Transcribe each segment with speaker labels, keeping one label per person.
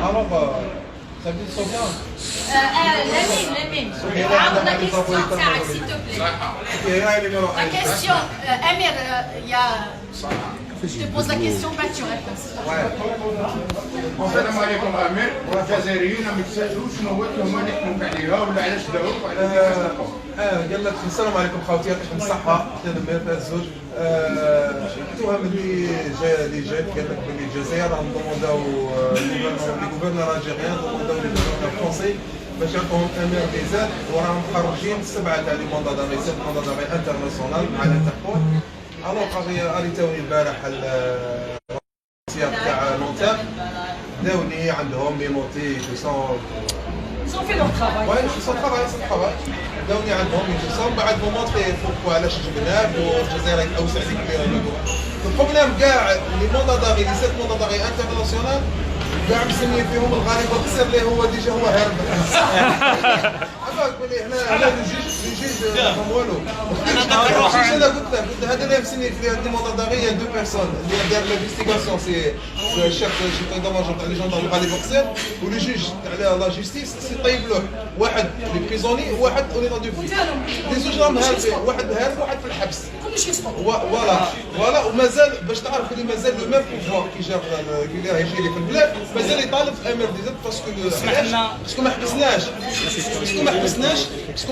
Speaker 1: Alors, ça dit trop bien.
Speaker 2: Lamine. La question, s'il te plaît. La question, Amir, il y a... Je te pose la question, bah tu réponds.
Speaker 3: السلام عليكم امير الجزائريين ما يتسالوش شنو هو التهمه اللي يحكموا عليها ولا علاش داوك وعلاش
Speaker 1: قال لك السلام عليكم خوتي يعطيكم الصحة أنا مير الزوج التهم اللي جات قال لك بلي الجزائر راهم دومونداو لي غوفرنور الجيريان دومونداو لي غوفرنور فرونسي باش يعطوهم امير فيزات وراهم مخرجين 7 تاع لي موندا دافي 7 موندا دافي انترناسيونال مع الانتربول. الوغ اريتوني البارح السياق تاع لونتير داوني عندهم ميموتي
Speaker 2: Ils ont fait leur travail.
Speaker 1: Ouais, c'est son travail. داوني عندهم يتصل بعد مونطري فوق علاش جبناه والجزائر اوسع لك البروبليم كاع لي موندا داغي لي 7 موندا داغي انترناسيونال كاع مسميين فيهم الغالي بقصر اللي هو ديجا هو هارب. عفاك بلي هنا الجيج فهم والو. انا قلت هذا اللي مسمي في هذه الموندا داغي 2 بيرسون اللي دار لافيستيغاسيون سي الشيف شي دوماج تاع لي جوندار الغالي بقصر ولي جيج تاع لا جيستيس سي طيب له واحد لي بريزوني وواحد اونيطون دو في لي زوج راهم هاربين واحد هارب وواحد في الحبس. فوالا ومازال باش تعرف اللي مازال لو ميم بوفوار كي جا كي يجي لي في البلاد مازال يطالب امير ديزات باسكو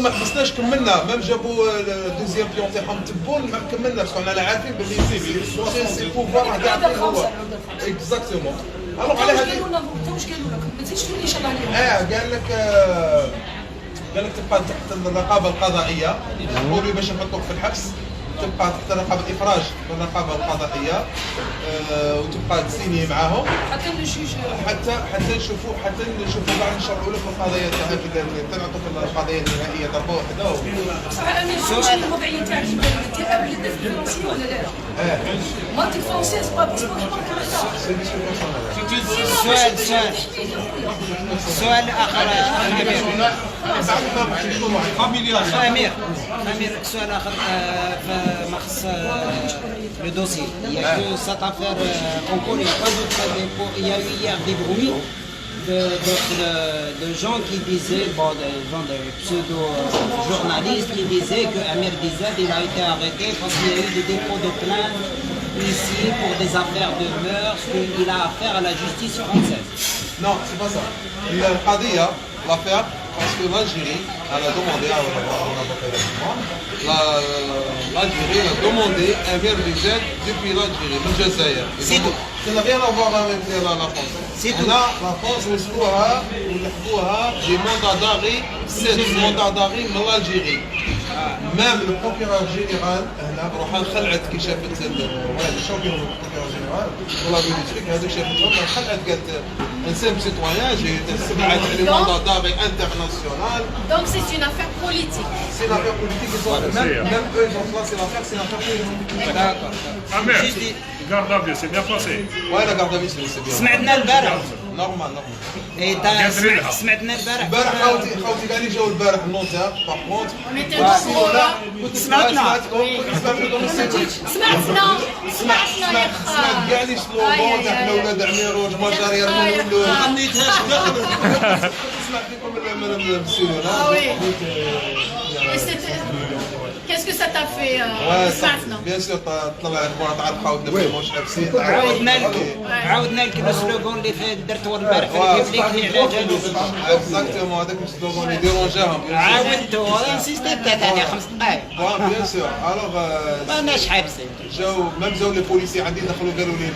Speaker 1: ما حبسناش كملنا ميم جابوا دوزيام بيون تاعهم تبون ما كملنا باسكو انا عارفين باللي سي بوفوار كاع هو اكزاكتومون. الوغ على هذه
Speaker 2: واش قالوا لك؟ ما تزيدش تقول لي شغل عليهم.
Speaker 1: قال لك تبقى تحت الرقابه القضائيه يقولوا باش نحطوك في الحبس تبقى تحت رقابه افراج في الرقابه القضائيه وتبقى تسيني معاهم حتى نشوفوا بعد نشرحوا لك القضايا تاعها كذا نعطوك القضايا النهائيه ضربه وحده.
Speaker 2: صراحه انا شنو الوضعيه تاعك انت قبل الفرنسيه ولا لا؟ مالتي فرونسيز با
Speaker 4: سؤال آخر أمير سؤال آخر ما خص le dossier. Il y a que cette affaire encore une fois, il y a eu hier des bruits de gens qui disaient, de pseudo-journalistes qui disaient que Amir Dizad il a été arrêté parce qu'il y a eu des dépôts de plainte ici pour des affaires de mœurs qu'il a affaire à la justice française.
Speaker 1: Non, c'est pas ça. L'affaire, parce que l'Algérie, elle a demandé, l'Algérie a demandé Amir Dizad depuis l'Algérie, من الجزائر.
Speaker 4: C'est tout.
Speaker 1: Ça n'a rien à voir avec la France.
Speaker 4: C'est tout.
Speaker 1: La France وصلوها ولحقوها des mandats d'arrêt, 7 mandats d'arrêt من l'Algérie. مام البروكيرور جينيرال هنا روحها خلعت كي شافت هذا الشامبيون البروكيرور جينيرال والله بيديك هذا شافتهم خلعت قالت انسان سيتويان جي 7 لي موندا داري انترناسيونال.
Speaker 2: Donc c'est une affaire politique.
Speaker 1: C'est une affaire politique même eux ils ont placé l'affaire c'est une affaire politique.
Speaker 4: D'accord.
Speaker 5: Amir, garde à vue, c'est bien passé.
Speaker 1: Ouais la garde à vue c'est bien.
Speaker 4: سمعتنا البارح.
Speaker 1: نورمال.
Speaker 4: سمعتنا البارح.
Speaker 1: البارح خوتي كاع اللي جاوا البارح النوتير باغ كونت.
Speaker 2: On était au courant.
Speaker 4: سمعتنا.
Speaker 2: سمعتنا يا خال.
Speaker 1: سمعت كاع لي سلوغون تاع حنا ولاد عميروج مجارير نولوا.
Speaker 4: ما غنيتهاش كاع.
Speaker 1: سمعت لكم من السيلون.
Speaker 2: Ah oui. Qu'est-ce que ça t'a fait سمعتنا؟
Speaker 1: بيان سور طلع المرة تعرف خوتنا في الموش حبسين.
Speaker 4: عاودنا لك السلوغون اللي درتو البارح في البيبليك اللي على جالس.
Speaker 1: اكزاكتومون هذاك السلوغون اللي ديرونجاهم.
Speaker 4: عاودتو انسيستيت ثاني 5 دقائق.
Speaker 1: بيان سور الوغ
Speaker 4: ماناش حابسين.
Speaker 1: جاو لي بوليسي عندي دخلوا قالوا لي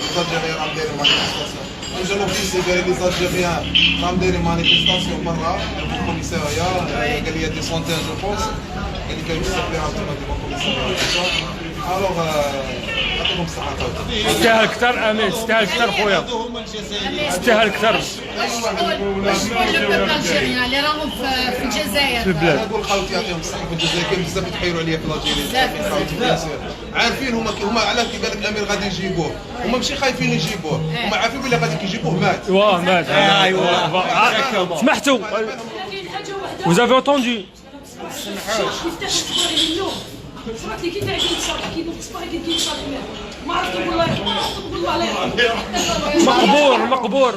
Speaker 1: الزالجيريان راهم دايرين مانيفيستاسيون. جا لوفيسي قال لي الزالجيريان راهم دايرين مانيفيستاسيون برا في الكوميساريا قال لي دي سونتين جو بونس قال لي كانوا يستقبلوا عندهم دي كوميساريا. الوغ يعطيكم الصحة خوتي.
Speaker 5: تستاهل كثر امير تستاهل كثر خويا تستاهل كثر.
Speaker 2: شكون لو بوبل الجيريان اللي راهم في الجزائر؟
Speaker 1: انا نقول خوتي يعطيهم الصحة في الجزائر كاين بزاف يتحايلوا عليا في الجزائر خوتي بيان سور عارفين هما علاه كي قال لك امير غادي يجيبوه هما ماشي خايفين يجيبوه هما عارفين بلي غادي كيجيبوه مات.
Speaker 5: واه مات. ايوا سمحتوا. Vous avez entendu.
Speaker 6: صرات لي كي تعيط صافي كي دوك صباح كي صافي ما عرفت نقول الله ما عرفت نقول الله
Speaker 5: مقبور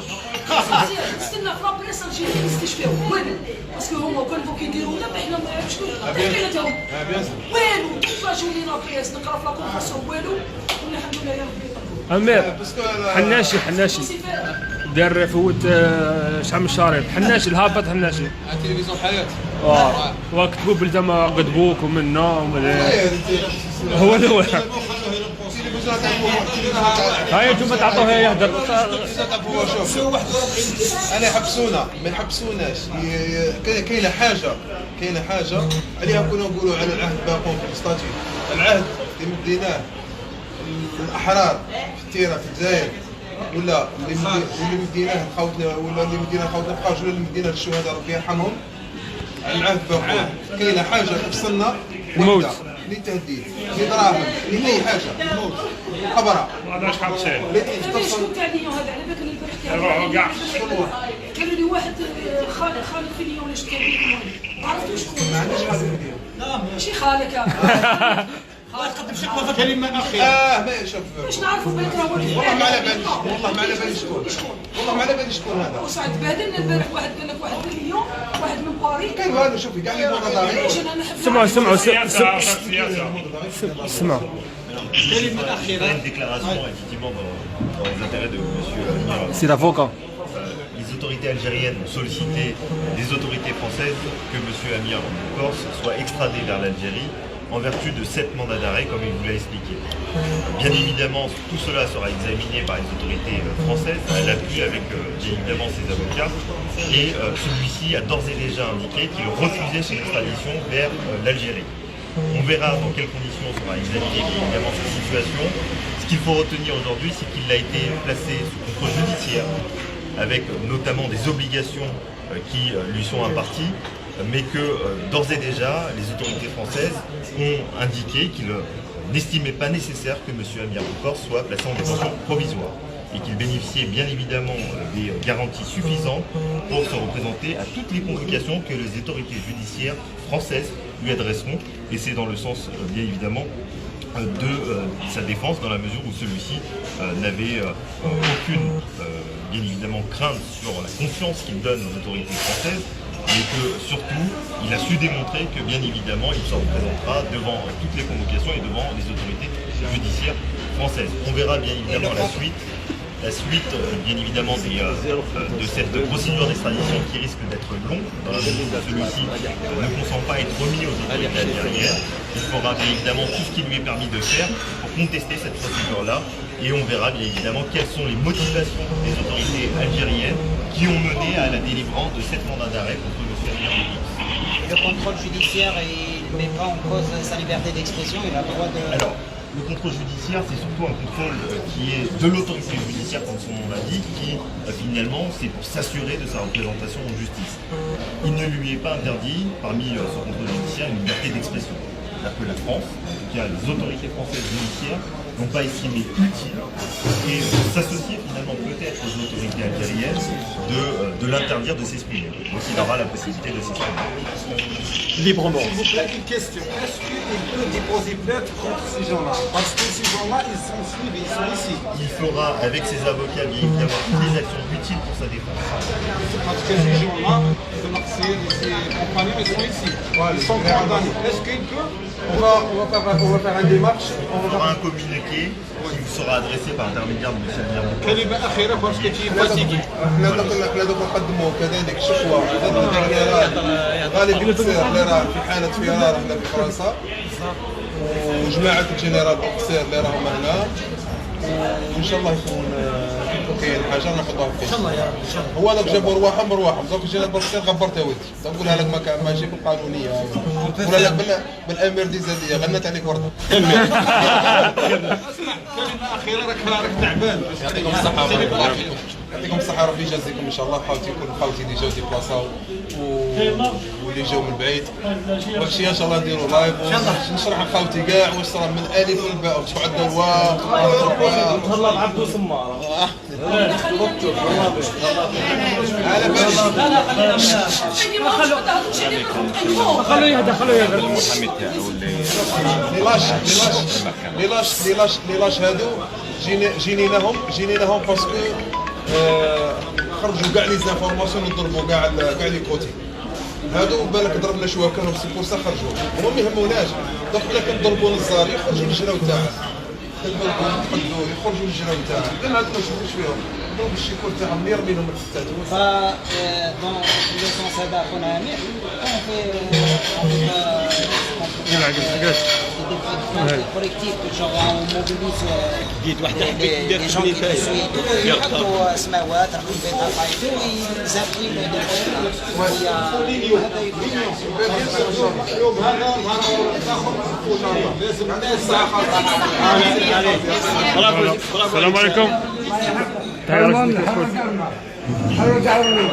Speaker 6: استنى في لابريس الجيريان يستشفيو والو باسكو هما كانوا كيديروا لنا حنا ما عرفتش حكايتهم والو كيفاش ولينا لابريس نقرا في لاكونفاسيون والو والحمد لله يا ربي.
Speaker 5: امير حناشي دار فوت شحال من شهرين حناشي الهابط حناشي
Speaker 1: على التلفزيون حياه
Speaker 5: وكتبوا بلزم قدبوك ومنا هو الاول هاي انتم تعطوها يهدر
Speaker 1: شوف انا حبسونا ما يحبسوناش كاينه حاجه عليها كنا نقولوا على العهد باقون في الستاتيو العهد اللي مديناه الاحرار في التيره في الجزائر ولا اللي مديناه خوتنا ولا اللي مديناه خوتنا بقاوش ولا اللي مديناه الشهداء ربي يرحمهم العهد باقون كاينه حاجه تفصلنا
Speaker 5: الموت
Speaker 1: اللي تهديد اللي دراهم اللي اي حاجه الموت خبره
Speaker 5: هذا شحال شيء
Speaker 6: شكون تاع ليون هذا على بالك البارح كاع قالوا لي واحد خالد في ليون اللي شكون ما عرفتوش شكون
Speaker 1: ما عنديش حاجه ندير
Speaker 6: لا ماشي خالك
Speaker 3: قدم شكوى في كلمه اخيره
Speaker 1: ما شوف
Speaker 6: باش نعرفوا بالك راه هو
Speaker 1: والله ما على بالي شكون هذا
Speaker 6: وسعد بهدلنا البارح واحد قال لك واحد من ليون واحد من باريس
Speaker 1: كاين والو شوفي كاع لي
Speaker 5: سمعوا
Speaker 3: كلمه اخيره
Speaker 7: Une déclaration effectivement dans les intérêts de M. Amir.
Speaker 5: سي l'avocat
Speaker 7: Les autorités algériennes ont sollicité les autorités françaises que M. Amir Corse soit extradé vers l'Algérie en vertu de 7 mandats d'arrêt comme il vous l'a expliqué. Bien évidemment, tout cela sera examiné par les autorités françaises à l'appui avec bien évidemment ses avocats et celui-ci a d'ores et déjà indiqué qu'il refusait son extradition vers l'Algérie. On verra dans quelles conditions sera examinée bien évidemment cette situation. Ce qu'il faut retenir aujourd'hui, c'est qu'il a été placé sous contrôle judiciaire avec notamment des obligations qui lui sont imparties, mais que d'ores et déjà, les autorités françaises ont indiqué qu'ils n'estimaient pas nécessaire que M. Amir Corse soit placé en détention provisoire et qu'il bénéficiait bien évidemment des garanties suffisantes pour se représenter à toutes les convocations que les autorités judiciaires françaises lui adresseront, et c'est dans le sens bien évidemment de sa défense, dans la mesure où celui-ci n'avait aucune bien évidemment crainte sur la confiance qu'il donne aux autorités françaises, mais que surtout il a su démontrer que bien évidemment il se représentera devant toutes les convocations et devant les autorités judiciaires françaises. On verra bien évidemment la suite bien évidemment de cette procédure d'extradition qui risque d'être longue dans la mesure où celui-ci ne consent pas à être remis aux autorités algériennes. Il fera bien évidemment tout ce qui lui est permis de faire pour contester cette procédure-là, et on verra bien évidemment quelles sont les motivations des autorités algériennes qui ont mené à la délivrance de 7 mandats d'arrêt contre M. Amir Corse.
Speaker 4: Le contrôle judiciaire, il ne met pas en cause sa liberté d'expression, il a le droit de...
Speaker 7: Alors, le contrôle judiciaire, c'est surtout un contrôle qui est de l'autorité judiciaire, comme son nom l'indique, qui finalement, c'est pour s'assurer de sa représentation en justice. Il ne lui est pas interdit, parmi ce contrôle judiciaire, une liberté d'expression. C'est-à-dire que la France, en tout cas les autorités françaises judiciaires, n'ont pas estimé utile et s'associer finalement peut-être aux autorités algériennes de l'interdire de s'exprimer. Donc il aura la possibilité de s'exprimer.
Speaker 5: librement.
Speaker 3: S'il vous plaît, une question. Est-ce qu'il peut déposer plainte contre ces gens-là? Parce que ces gens-là, ils sont suivis, ils sont ici.
Speaker 7: Il fera avec ses avocats bien évidemment toutes les actions utiles pour sa défense.
Speaker 3: Parce que ces gens-là, ces compagnons, ils sont ici. Ils sont condamnés. Est-ce qu'il peut?
Speaker 1: On va faire une démarche.
Speaker 7: On fera un communiqué qui vous sera adressé par l'intermédiaire de M. Amir Corse.
Speaker 3: كلمة أخيرة parce que tu es fatigué.
Speaker 1: احنا دوك نقدموا كذلك شكوى غالب القصير اللي راه في حالة فرار هنا في فرنسا، وجماعة الجنرال القصير اللي راهم هنا، وان شاء الله يكون كاين حاجه ناخذوها فيه. ان شاء الله يا رب ان شاء الله. هو دوك جابوا رواحهم دوك الجنرال القصير غبرت يا ولدي، نقولها لك ماشي بالقانونيه، ولا لك بالامير دي زاديه غنت عليك ورده.
Speaker 3: كلمة أخيرة راك تعبان.
Speaker 1: يعطيكم الصحة يعطيكم الصحة ربي يجازيكم إن شاء الله. خاوتي اللي جاو ديبلاصاو واللي جاو من بعيد، وهادشي إن شاء الله نديرو لايف ونشرح لخاوتي كاع واش صرا من الألف للباء وتعدى الواو
Speaker 5: والله العبد وسمار
Speaker 1: على بالي.
Speaker 5: خلوه يهدى
Speaker 1: لي لاش هادو جيني لهم باسكو نخرجوا كاع لي زانفورماسيون نضربوا كاع لي كوتي هادو بالك ضربنا شويه كانوا في البورصه خرجوا هما ما يهموناش دونك حنا كنضربوا للزار يخرجوا للجراو تاعهم يخرجوا للجراو تاعهم لان هادو ما نشوفوش فيهم نضربوا الشيكور تاعهم يرمي لهم الفتات
Speaker 4: ف دون لو سونس هذا خونا امير collectif que genre on mobilise les gens qui nous suivent يحطوا سماوات رقم بيضاء ويزابريموا دي
Speaker 5: السلام عليكم.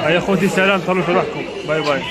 Speaker 5: يا اخوتي سلام، تهلاو في روحكم. باي باي.